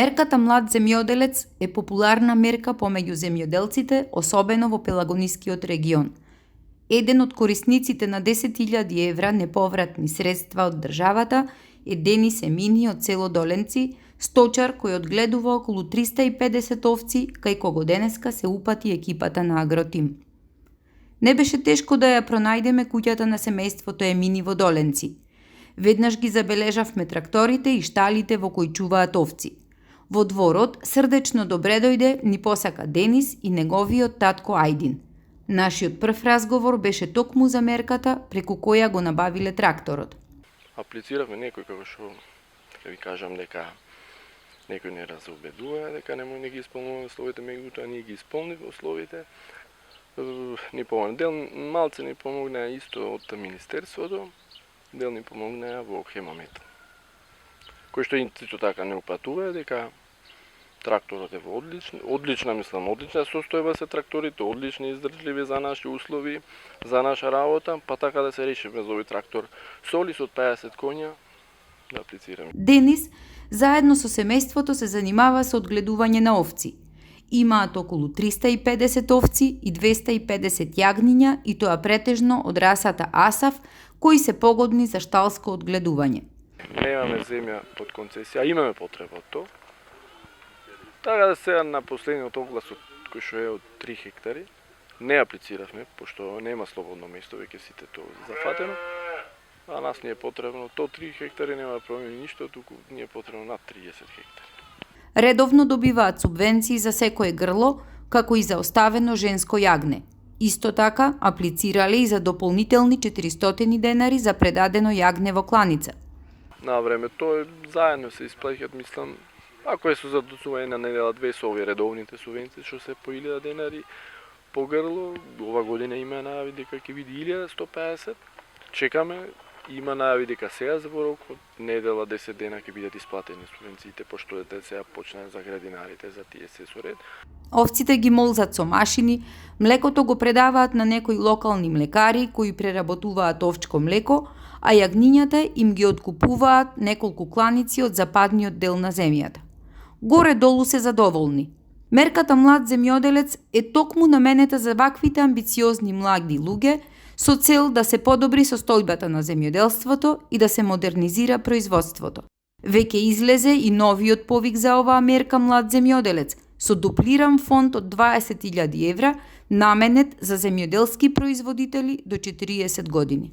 Мерката Млад земјоделец е популарна мерка помеѓу земјоделците, особено во Пелагонискиот регион. Еден од корисниците на 10.000 евра неповратни средства од државата е Денис Емини од село Доленци, сточар кој одгледува околу 350 овци, кај кого денеска се упати екипата на Агротим. Не беше тешко да ја пронајдеме куќата на семејството Емини во Доленци. Веднаш ги забележавме тракторите и шталите во кои чуваат овци. Во дворот срдечно добре дојде ни посака Денис и неговиот татко Ајдин. Нашиот прв разговор беше токму за мерката преку која го набавиле тракторот. Аплициравме некој како што ви кажам дека некој не разобедува дека не ги исполнува условите, меѓутоа ние ги исполнивме условите. Ни помогна дел малце ни помогна исто од министерството, дел ни помогна во Хемомет. Кој што исто така не упатува дека тракторот е во одлична состојба се тракторите, одлични издржливи за наши услови, за наша работа, па така да се решиме за овој трактор солис од 50 коња да аплицираме. Денис заедно со семејството се занимава со одгледување на овци. Имаат околу 350 овци и 250 јагниња и тоа претежно од расата Асав, кои се погодни за шталско одгледување. Немаме земја под концесија, имаме потреба од тоа. Така да сега на последниот оглас кој што е од 3 хектари, не аплициравме, пошто нема слободно место, веќе сите тоа зафатено. А нас не е потребно, то 3 хектари нема да промени ништо, туку ни е потребно над 30 хектари. Редовно добиваат субвенции за секое грло, како и за оставено женско јагне. Исто така, аплицирале и за дополнителни 400 денари за предадено јагне во кланица. На време тоа заедно се исплаќаат, мислам, ако е со задоцување на недела 2 со овие редовните субвенции што се по 1000 денари по грло, ова година има најави дека ќе биде 1150. Чекаме, има најави дека сега за рок од недела 10 дена ќе бидат исплатени субвенциите, пошто сега почнаа за градинарите, за тие се со ред. Овците ги молзат со машини, млекото го предаваат на некои локални млекари кои преработуваат овчко млеко, а јагнињата им ги откупуваат неколку кланици од западниот дел на земјата. Горе-долу се задоволни. Мерката Млад земјоделец е токму наменета за ваквите амбициозни млади луѓе со цел да се подобри состојбата на земјоделството и да се модернизира производството. Веќе излезе и новиот повик за оваа мерка Млад земјоделец со дуплиран фонд од 20.000 евра наменет за земјоделски производители до 40 години.